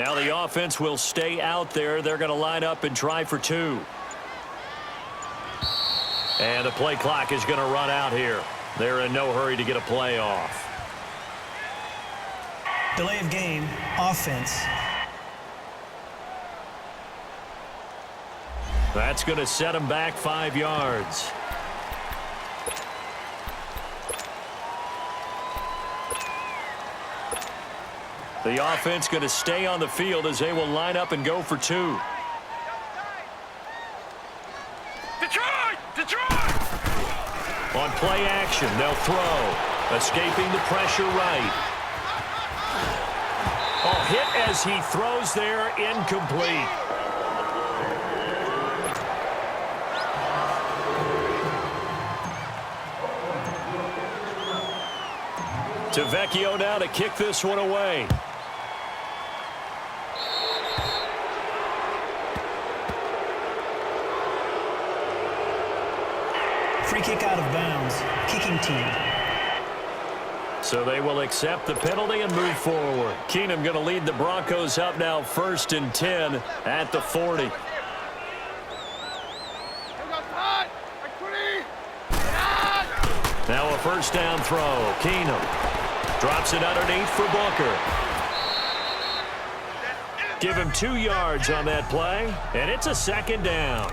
Now the offense will stay out there. They're going to line up and try for 2. And the play clock is going to run out here. They're in no hurry to get a play off. Delay of game, offense. That's going to set them back 5 yards. The offense going to stay on the field as they will line up and go for 2. Detroit! On play action, they'll throw. Escaping the pressure right. Oh, hit as he throws there, incomplete. Tavecchio now to kick this one away. Free kick out of bounds. Kicking team. So they will accept the penalty and move forward. Keenum going to lead the Broncos up now 1st and 10 at the 40. Now a first down throw. Keenum drops it underneath for Booker. Give him 2 yards on that play, and it's a 2nd down.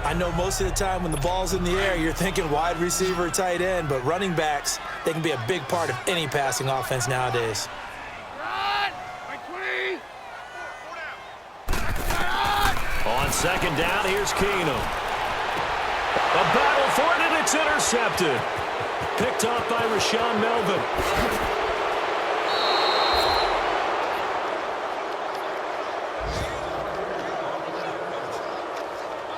I know most of the time when the ball's in the air, you're thinking wide receiver, tight end, but running backs, they can be a big part of any passing offense nowadays. On 2nd down, here's Keenum. A battle for it, and it's intercepted. Picked off by Rashaan Melvin.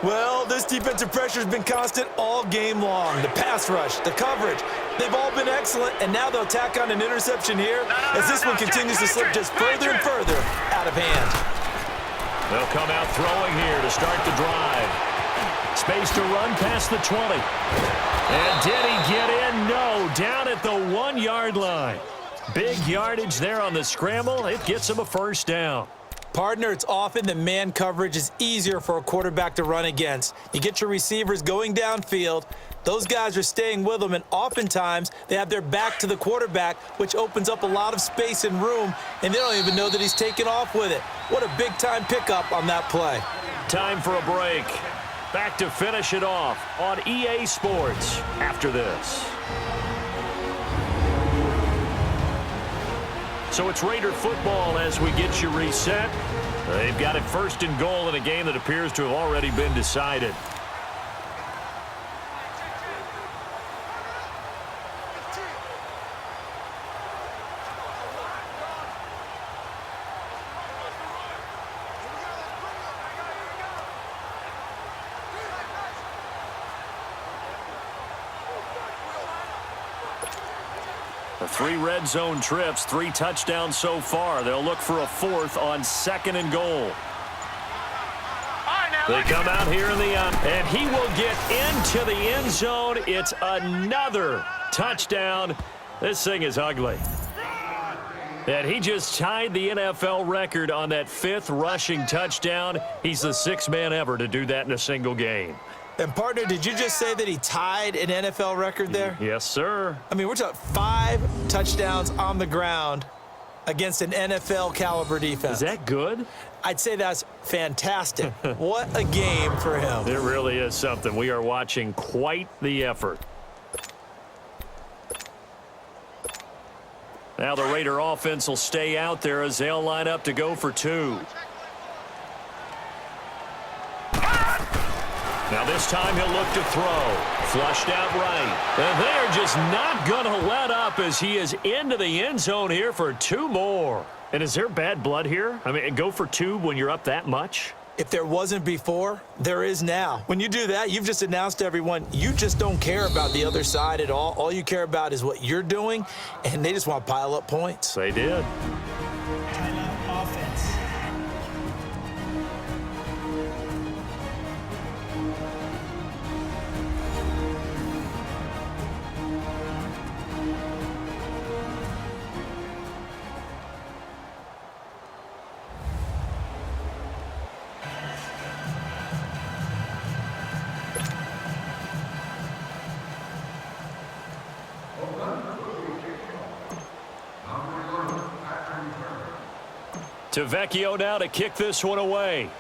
Well, this defensive pressure has been constant all game long. The pass rush, the coverage, they've all been excellent, and now they'll tack on an interception here as this one continues to slip just further and further out of hand. They'll come out throwing here to start the drive. Space to run past the 20. And did he get in? No, down at the 1-yard line. Big yardage there on the scramble. It gets him a first down. Partner, it's often that man coverage is easier for a quarterback to run against. You get your receivers going downfield. Those guys are staying with them, and oftentimes they have their back to the quarterback, which opens up a lot of space and room, and they don't even know that he's taken off with it. What a big-time pickup on that play. Time for a break. Back to finish it off on EA Sports after this. So it's Raider football as we get you reset. They've got it 1st and goal in a game that appears to have already been decided. The 3 red zone trips, 3 touchdowns so far. They'll look for a 4th on 2nd and goal. They come out here in the and he will get into the end zone. It's another touchdown. This thing is ugly. And he just tied the NFL record on that 5th rushing touchdown. He's the 6th man ever to do that in a single game. And, partner, did you just say that he tied an NFL record there? Yes, sir. I mean, we're talking 5 touchdowns on the ground against an NFL-caliber defense. Is that good? I'd say that's fantastic. What a game for him. It really is something. We are watching quite the effort. Now the Raider offense will stay out there as they'll line up to go for 2. Now this time he'll look to throw. Flushed out right. And they're just not going to let up as he is into the end zone here for 2 more. And is there bad blood here? I mean, go for 2 when you're up that much? If there wasn't before, there is now. When you do that, you've just announced to everyone, you just don't care about the other side at all. All you care about is what you're doing, and they just want to pile up points. They did. Timeout offense. To Vecchio now to kick this one away.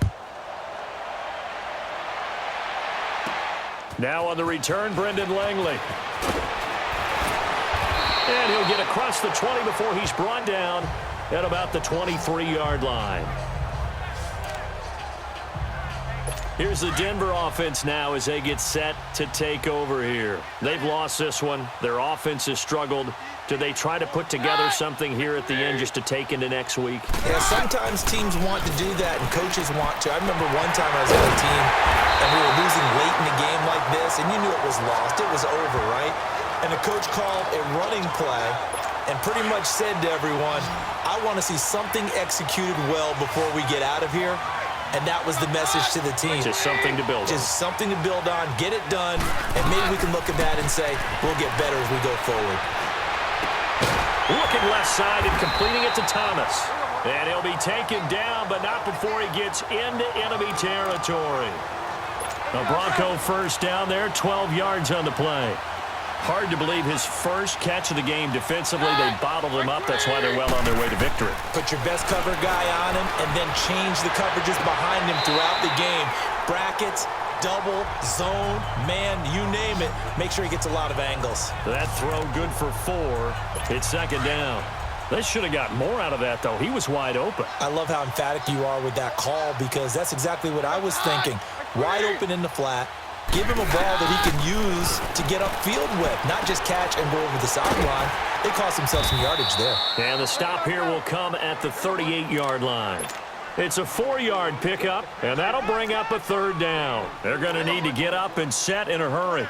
Now on the return, Brendan Langley. And he'll get across the 20 before he's brought down at about the 23-yard line. Here's the Denver offense now as they get set to take over here. They've lost this one. Their offense has struggled. Do they try to put together something here at the end just to take into next week? Yeah, sometimes teams want to do that and coaches want to. I remember one time I was on a team and we were losing late in a game like this, and you knew it was lost. It was over, right? And the coach called a running play and pretty much said to everyone, I want to see something executed well before we get out of here. And that was the message to the team. Just something to build on. Just something to build on, get it done, and maybe we can look at that and say, we'll get better as we go forward. Looking left side and completing it to Thomas. And he'll be taken down, but not before he gets into enemy territory. The Bronco first down there, 12 yards on the play. Hard to believe his first catch of the game defensively. They bottled him up. That's why they're well on their way to victory. Put your best cover guy on him and then change the coverages behind him throughout the game. Brackets, double, zone, man, you name it. Make sure he gets a lot of angles. That throw good for 4. It's second down. They should have got more out of that, though. He was wide open. I love how emphatic you are with that call because that's exactly what I was thinking. Wide open in the flat. Give him a ball that he can use to get upfield with, not just catch and go over the sideline. They cost themselves some yardage there. And the stop here will come at the 38-yard line. It's a 4-yard pickup, and that'll bring up a third down. They're going to need to get up and set in a hurry.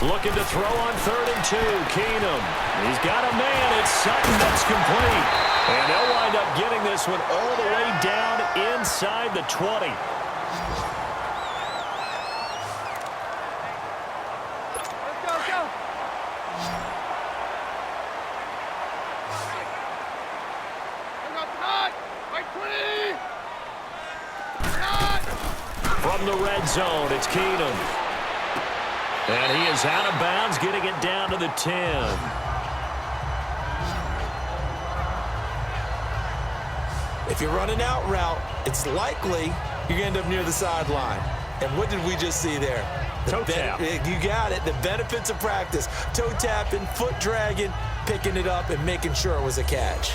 Looking to throw on 3rd and 2. Keenum. He's got a man. It's Sutton that's complete. And they'll wind up getting this one all the way down inside the 20. From the red zone, it's Keenum. And he is out of bounds, getting it down to the 10. If you're running out route, it's likely you're going to end up near the sideline. And what did we just see there? Toe tap. You got it. The benefits of practice. Toe tapping, foot dragging, picking it up, and making sure it was a catch.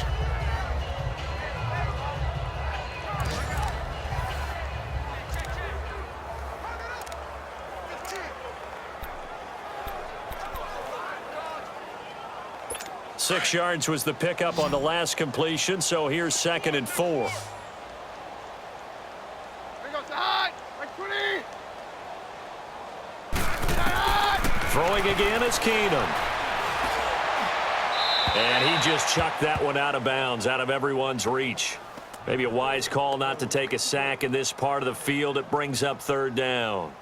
Six yards was the pickup on the last completion, so here's 2nd and 4. Throwing again is Keenum. And he just chucked that one out of bounds, out of everyone's reach. Maybe a wise call not to take a sack in this part of the field. It brings up 3rd down.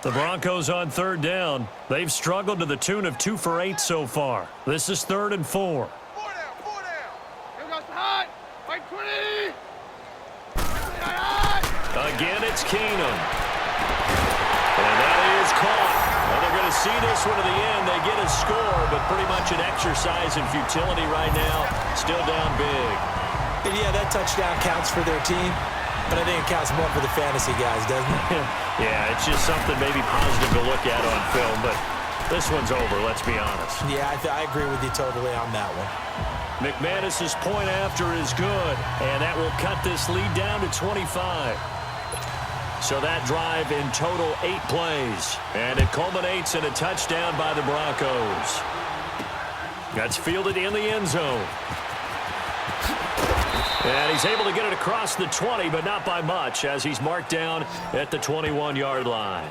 The Broncos on 3rd down. They've struggled to the tune of 2 for 8 so far. This is 3rd and 4. Again, it's Keenum. And that is caught. Well, they're going to see this one to the end. They get a score, but pretty much an exercise in futility right now. Still down big. And yeah, that touchdown counts for their team. But I think it counts more for the fantasy guys, doesn't it? Yeah, it's just something maybe positive to look at on film, but this one's over, let's be honest. Yeah, I agree with you totally on that one. McManus's point after is good, and that will cut this lead down to 25. So that drive in total 8 plays, and it culminates in a touchdown by the Broncos. That's fielded in the end zone. And he's able to get it across the 20, but not by much, as he's marked down at the 21-yard line.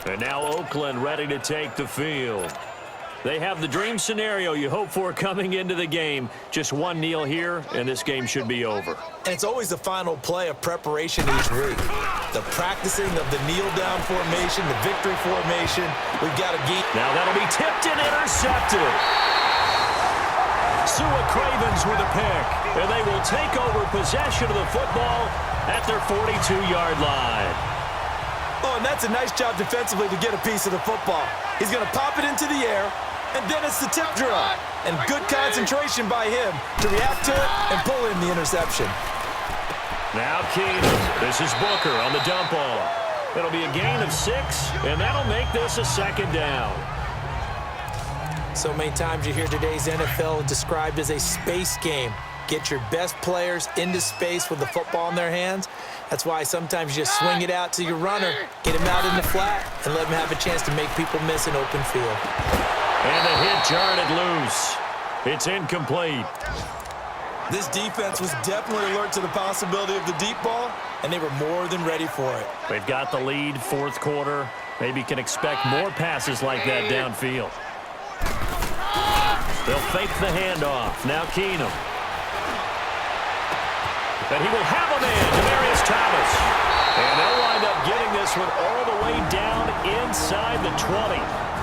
And now Oakland ready to take the field. They have the dream scenario you hope for coming into the game. Just one kneel here, and this game should be over. And it's always the final play of preparation each week. The practicing of the kneel-down formation, the victory formation. We've got a game. Now that'll be tipped and intercepted. Cravens with a pick, and they will take over possession of the football at their 42-yard line. Oh, and that's a nice job defensively to get a piece of the football. He's going to pop it into the air, and then it's the tip drill. And good concentration by him to react to it and pull in the interception. Now Keenum. This is Booker on the dump off. It'll be a gain of 6, and that'll make this a second down. So many times you hear today's NFL described as a space game. Get your best players into space with the football in their hands. That's why sometimes you just swing it out to your runner, get him out in the flat, and let him have a chance to make people miss an open field. And the hit jarred it loose. It's incomplete. This defense was definitely alert to the possibility of the deep ball, and they were more than ready for it. They've got the lead, fourth quarter. Maybe can expect more passes like that downfield. They'll fake the handoff. Now Keenum. And he will have a man, Demaryius Thomas. And they'll wind up getting this one all the way down inside the 20.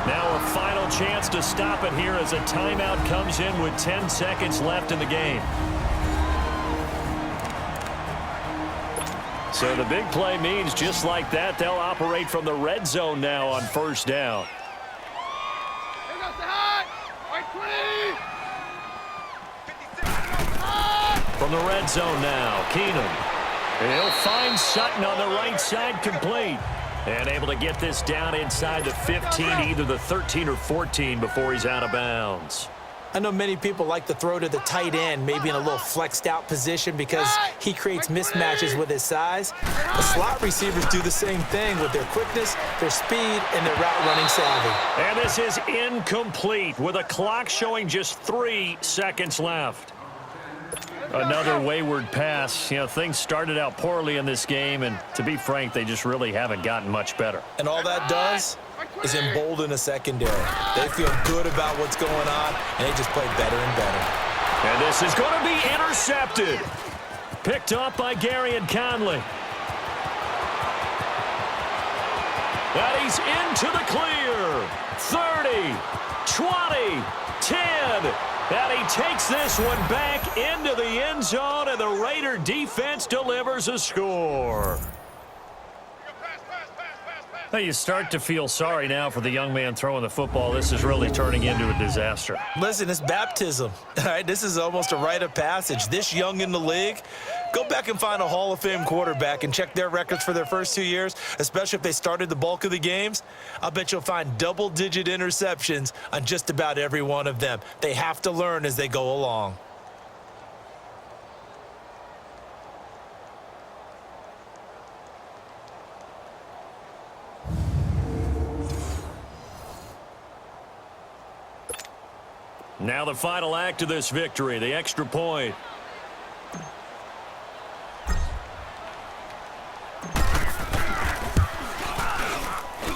Now a final chance to stop it here as a timeout comes in with 10 seconds left in the game. So the big play means just like that, they'll operate from the red zone now on first down. From the red zone now, Keenum. He'll find Sutton on the right side, complete. And able to get this down inside the 15, either the 13 or 14 before he's out of bounds. I know many people like to throw to the tight end, maybe in a little flexed out position because he creates mismatches with his size. The slot receivers do the same thing with their quickness, their speed, and their route running savvy. And this is incomplete with a clock showing just 3 seconds left. Another wayward pass. You know, things started out poorly in this game, and to be frank, they just really haven't gotten much better. And all that does is embolden a secondary. They feel good about what's going on, and they just play better and better. And this is going to be intercepted. Picked up by Gary and Conley. And he's into the clear. 30, 20, 10. And he takes this one back into the end zone, and the Raider defense delivers a score. Now you start to feel sorry now for the young man throwing the football. This is really turning into a disaster. Listen, it's baptism. All right, this is almost a rite of passage. This young in the league, go back and find a Hall of Fame quarterback and check their records for their first 2 years, especially if they started the bulk of the games. I'll bet you'll find double-digit interceptions on just about every one of them. They have to learn as they go along. Now the final act of this victory, the extra point.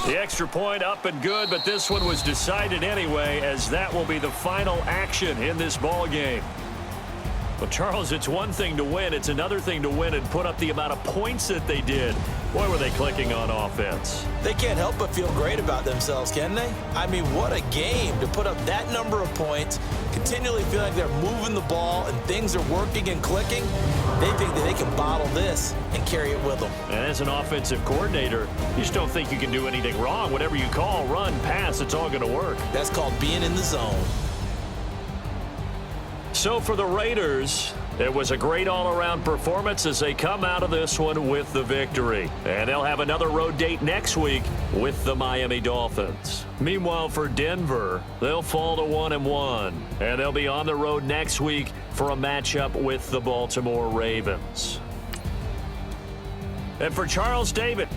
The extra point up and good, but this one was decided anyway, as that will be the final action in this ball game. Well, Charles, it's one thing to win. It's another thing to win and put up the amount of points that they did. Boy, were they clicking on offense. They can't help but feel great about themselves, can they? I mean, what a game to put up that number of points, continually feel like they're moving the ball and things are working and clicking. They think that they can bottle this and carry it with them. And as an offensive coordinator, you just don't think you can do anything wrong. Whatever you call, run, pass, it's all going to work. That's called being in the zone. So for the Raiders, it was a great all-around performance as they come out of this one with the victory. And they'll have another road date next week with the Miami Dolphins. Meanwhile, for Denver, they'll fall to 1-1. And they'll be on the road next week for a matchup with the Baltimore Ravens. And for Charles David.